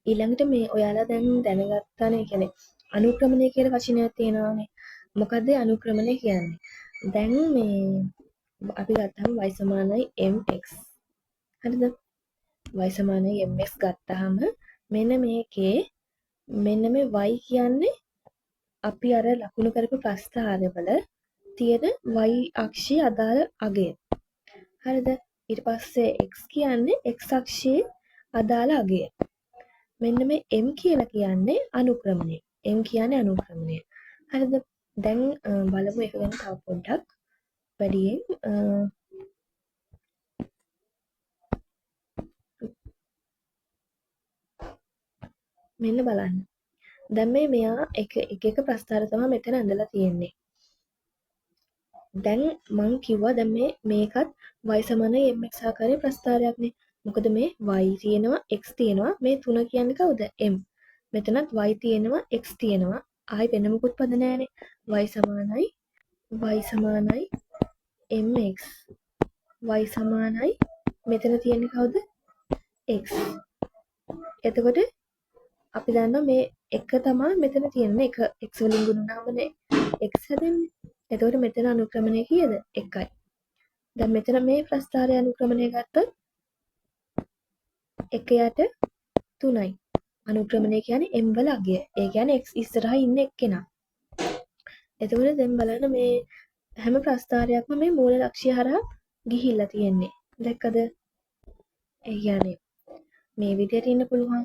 ඊළඟට මේ ඔයාලා දැන් දැනගත්තානේ කියන්නේ අනුක්‍රමණය කියලා වචනයක් තියෙනවානේ. මොකද්ද අනුක්‍රමණය කියන්නේ? දැන් මේ අපි ගත්තාම y සමානයි mx. හරිද? y සමානයි mx ගත්තාම මෙන්න මේකේ මෙන්න මේ y කියන්නේ අපි අර ලකුණු කරපු ප්‍රස්ථාරවල තියෙන y අක්ෂයේ අදාළ අගය. හරිද? ඊට පස්සේ x කියන්නේ x අක්ෂයේ අදාළ අගය. මෙන්න මේ m කියලා කියන්නේ අනුක්‍රමණය. m කියන්නේ අනුක්‍රමණය. හරිද? දැන් බලමු ඒක ගැන තව පොඩ්ඩක් වැඩියෙන්. මෙන්න බලන්න. දැන් මෙයා එක ප්‍රස්ථාර තමයි මෙතන ඇඳලා තියෙන්නේ. දැන් මං කිව්වා දැන් මේකත් y සමානයි mx ආකාරයේ ප්‍රස්ථාරයක්නේ. මොකද මේ y තියෙනවා x තියෙනවා මේ තුන කියන්නේ කවුද? m. මෙතනත් y තියෙනවා x තියෙනවා. ආයි වෙන මොකුත් පද නැහැනේ. y සමානයි mx. y සමානයි මෙතන තියෙන්නේ කවුද? x. එතකොට අපි දන්නවා මේ එක තමයි මෙතන තියෙන්නේ. එක x වලින් ගුණනාමනේ x හැදෙන්නේ. එතකොට මෙතන අනුක්‍රමණය කීයද? 1යි. දැන් මෙතන මේ ප්‍රස්ථාරය අනුක්‍රමණය ගත්තොත් 1 යට 3යි. අනුක්‍රමණය කියන්නේ m වල අගය. ඒ කියන්නේ x ඉස්සරහා ඉන්න එක්කෙනා. එතකොට දැන් බලන්න මේ හැම ප්‍රස්ථාරයක්ම මේ මූල ලක්ෂ්‍ය හරහා ගිහිල්ලා තියෙන්නේ. දැක්කද? ඒ කියන්නේ මේ විදිහට ඉන්න පුළුවන්.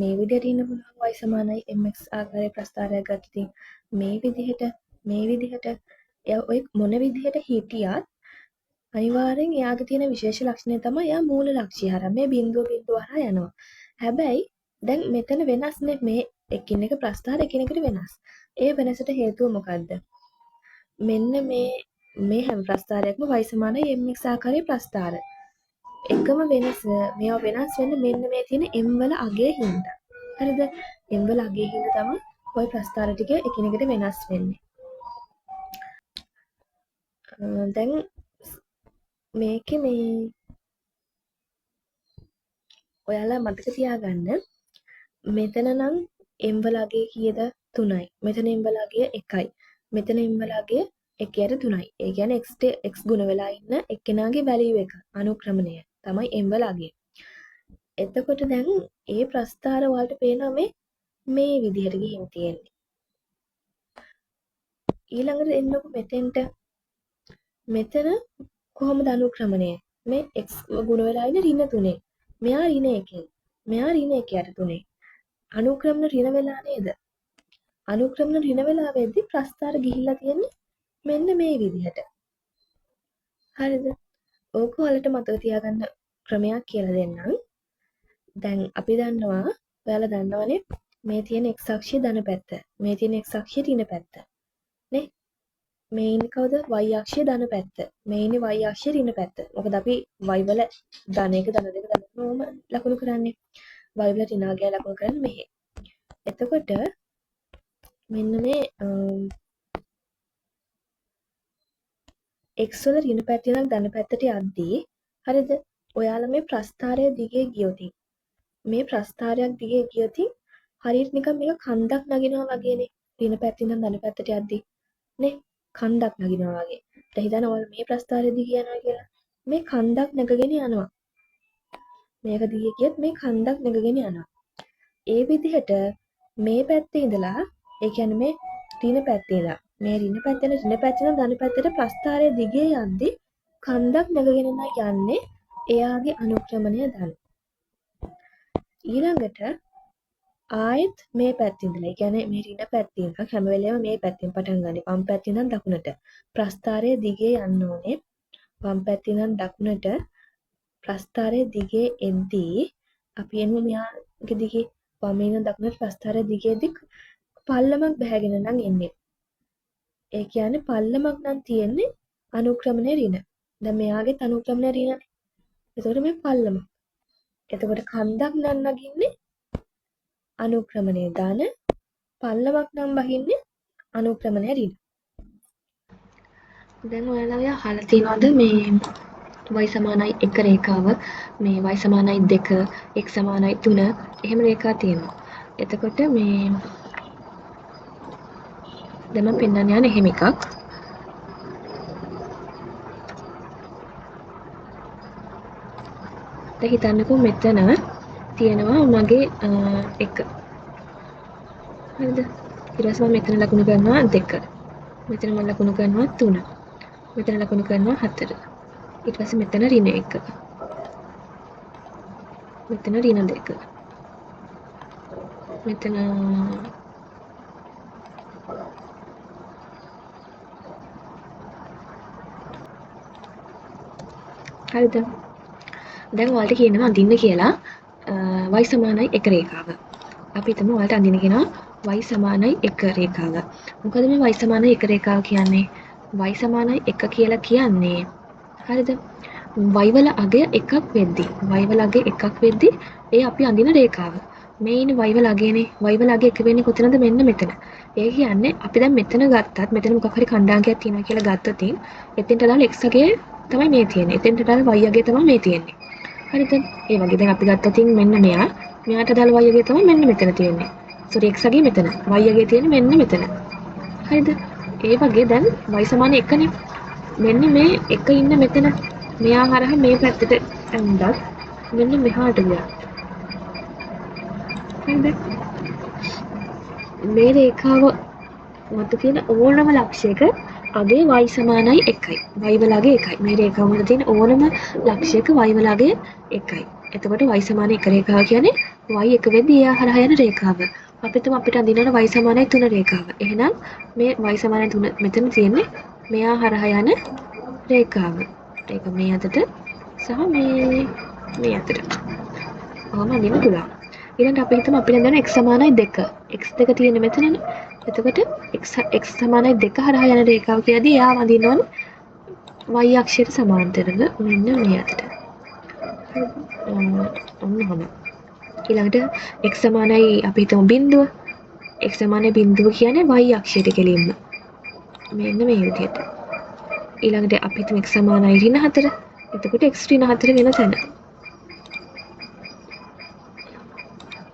මේ විදිහට ඉන්න පුළුවන් y සමානයි mx ආකාරයේ ප්‍රස්ථාරයක් ගත්තොත් මේ විදිහට එයා ඔය මොන විදිහට හිටියත් අනිවාර්යෙන් එයාගේ තියෙන විශේෂ ලක්ෂණය තමයි එයා මූල ලක්ෂ්‍ය හරහා මේ බිඳුව හරහා යනවා. හැබැයි දැන් මෙතන වෙනස්නේ මේ එකිනෙක ප්‍රස්ථාර එකිනෙකට වෙනස්. ඒ වෙනසට හේතුව මොකද්ද? මෙන්න මේ හැම ප්‍රස්ථාරයක්ම y සමානයි mx ආකාරයේ ප්‍රස්ථාර. එකම වෙනස මේවා වෙනස් වෙන්නේ මෙන්න මේ තියෙන m වල අගය හින්දා. හරිද? m වල අගය හින්දා තමයි ওই ප්‍රස්ථාර ටික එකිනෙකට වෙනස් වෙන්නේ. දැන් මේකේ මේ ඔයාලා මතක තියාගන්න මෙතන නම් m වල අගය කීයද? 3යි. මෙතන m වල අගය 1යි. මෙතන m වල අගය 1යට 3යි. ඒ කියන්නේ x ගුණ වෙලා ඉන්න එක්කෙනාගේ වැලියු එක අනුක්‍රමණය තමයි m වල අගය. එතකොට දැන් ඒ ප්‍රස්ථාර වලට පේනවා මේ විදිහට ගිහින් තියෙන්නේ. ඊළඟට එන්නකො මෙතෙන්ට. මෙතන කොහොමද අනුක්‍රමණය? මේ x ගුණ වෙලා ඉන්න ඍණ 3. මෙයා ඍණ 1. මෙයා ඍණ 1යට 3. අනුක්‍රමන ඍණ වෙලා නේද? අනුක්‍රමන ඍණ වෙලා වෙද්දි ප්‍රස්ථාර ගිහිල්ලා තියෙන්නේ මෙන්න මේ විදිහට. හරිද? ඕක වලට මතක තියාගන්න ක්‍රමයක් කියලා දෙන්නම්. දැන් අපි දන්නවා ඔයාලා දන්නවනේ මේ තියෙන x අක්ෂයේ ධන පැත්ත. මේ තියෙන x අක්ෂයේ ඍණ පැත්ත. නේ? මේ ඉන්නේ කවුද? y අක්ෂයේ ධන පැත්ත. මේ ඉන්නේ y අක්ෂයේ ඍණ පැත්ත. මොකද අපි y වල ධන 1 ධන 2 ධන 3 ලකුණු කරන්නේ. y වල ඍණාගය ලකුණු කරන්නේ මෙහෙ. එතකොට මෙන්න මේ x වල ඍණ පැත්තේ ඉඳන් ධන පැත්තට යද්දී හරිද? ඔයාලා මේ ප්‍රස්ථාරය දිගේ ගියොත් මේ ප්‍රස්ථාරයක් දිගේ ගියොත් හරියට නිකන් මේක කන්දක් නගිනවා වගේනේ. ඍණ පැත්තේ ඉඳන් ධන පැත්තට යද්දී නේ කන්දක් නගිනවා වගේ. දැන් හිතන්න ඔයාලා මේ ප්‍රස්ථාරය දිගේ යනවා කියලා. මේ කන්දක් නැගගෙන යනවා. මේක දිගේ ගියත් මේ කන්දක් නැගගෙන යනවා. ඒ විදිහට මේ පැත්තේ ඉඳලා ඒ කියන්නේ මේ ඍණ පැත්තේ ඉඳලා මේ ඍණ පැත්තේ ඉඳන් ධන පැත්තට ප්‍රස්ථාරය දිගේ යද්දී කන්දක් නැගගෙන යන්නේ එයාගේ අනුක්‍රමණය ධන. ඊළඟට ආයෙත් මේ පැත්තේ ඉඳලා ඒ කියන්නේ මේ ඍණ පැත්තේ ඉඳන් හැම වෙලේම මේ පැත්තෙන් පටන් ගන්න. වම් පැත්තේ ඉඳන් දකුණට ප්‍රස්ථාරය දිගේ යන්න ඕනේ. වම් පැත්තේ ඉඳන් දකුණට ප්‍රස්ථාරය දිගේ එද්දී අපි එමු මෙයාගේ දිගේ වමේ ඉඳන් දකුණට ප්‍රස්ථාරය දිගේදී පල්ලමක් බැහැගෙන නම් එන්නේ. ඒ කියන්නේ පල්ලමක් නම් තියෙන්නේ අනුක්‍රමණය ඍණ. දැන් මෙයාගේ අනුක්‍රමණය ඍණනේ. එතකොට මේ පල්ලම. එතකොට කන්දක් නම් නගින්නේ අනුක්‍රමණය ධන, පල්ලමක් නම් බහින්නේ අනුක්‍රමණය ඍණ. දැන් ඔයාලා අහලා තියෙනවද මේ y සමානයි 1 රේඛාව මේ y සමානයි 2 x සමානයි 3 එහෙම රේඛා තියෙනවා. එතකොට මේ දැන් මම පෙන්නන්න යන එහෙම එකක්. දැන් හිතන්නකෝ මෙතන තියෙනවා මගේ 1. හරිද? ඊට පස්සේ මම මෙතන ලකුණු කරනවා 2. මෙතන මම ලකුණු කරනවා 3. මෙතන ලකුණු කරනවා 4. ඊට පස්සේ මෙතන ඍණ 1. මෙතන ඍණ 2. මෙතන හරිද? දැන් ඔයාලට කියනවා අඳින්න කියලා y සමානයි 1 රේඛාව. අපි හිතමු ඔයාලට අඳින්න කියනවා y සමානයි 1 රේඛාව. මොකද මේ y සමානයි 1 රේඛාව කියන්නේ? y සමානයි 1 කියලා කියන්නේ හරිද? y වල අගය එකක් වෙද්දි y වල අගය එකක් වෙද්දි ඒ අපි අඳින රේඛාව. මේ ඉන්නේ y වල අගයනේ. y වල අගය එක වෙන්නේ කොතනද? මෙන්න මෙතන. ඒ කියන්නේ අපි දැන් මෙතන ගත්තත් මෙතන මොකක් හරි ඛණ්ඩාංකයක් තියෙනවා කියලා ගත්තොත් එතෙන්ට දාලා x අගය තමයි මේ තියෙන්නේ. එතෙන්ට දාලා y අගය තමයි මේ තියෙන්නේ. හරිද? ඒ වගේ දැන් අපි ගත්තොත් මෙන්න මෙයාට දාලා y අගය තමයි මෙන්න මෙතන තියෙන්නේ. සෝරි x අගය මෙතන. y අගය තියෙන්නේ මෙන්න මෙතන. හරිද? ඒ වගේ දැන් y සමාන 1 නේ. මෙන්න මේ 1 ඉන්න මෙතන. මෙයා හරහා මේ පැත්තට ඇඳත් මෙන්න මෙහාට ගියා. හරිද? මේ රේඛාව මත තියෙන ඕනම ලක්ෂයක අගය y සමානයි 1යි. y වල අගය 1යි. මේ රේඛාව මත තියෙන ඕනම ලක්ෂයක y වල අගය 1යි. එතකොට y සමාන 1 රේඛාව කියන්නේ y 1 වෙද්දී එයා හරහා යන රේඛාව. අපිටම අපිට අඳිනවනේ y සමානයි 3 රේඛාව. එහෙනම් මේ y සමානයි 3 මෙතන තියෙන්නේ මෙයා හරහා යන රේඛාව. ඒක මේ අතට සහ මේ අතට. ඔහොම අඳින්න පුළුවන්. ඊළඟට අපි හිතමු අපිට දැන් x සමානයි 2. x2 තියෙන්නේ මෙතනනේ. එතකොට x සමානයි 2 හරහා යන රේඛාව කියලාදී එයා වඳින්න ඕනේ y අක්ෂයට සමාන්තරව මෙන්න මේ අතට. ඔන්න. ඊළඟට x සමානයි අපි හිතමු බිඳුව. x සමානයි බිඳුව කියන්නේ y අක්ෂයට කෙලින්ම. මෙන්න මේ විදිහට. ඊළඟට අපි හිතමු x සමානයි ඍණ 4. එතකොට x ඍණ 4 වෙන තැන.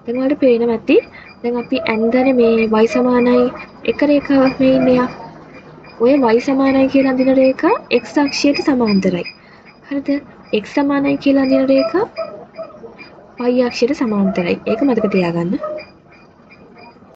දැන් වලට පේනවා ඇති. දැන් අපි ඇන්දනේ මේ y සමානයි 1 රේඛාවක් මේ ඉන්නේ. ඔය y සමානයි කියලා අඳින රේඛා x අක්ෂයට සමාන්තරයි. හරිද? x සමානයි කියලා අඳින රේඛා y අක්ෂයට සමාන්තරයි. ඒක මතක තියාගන්න.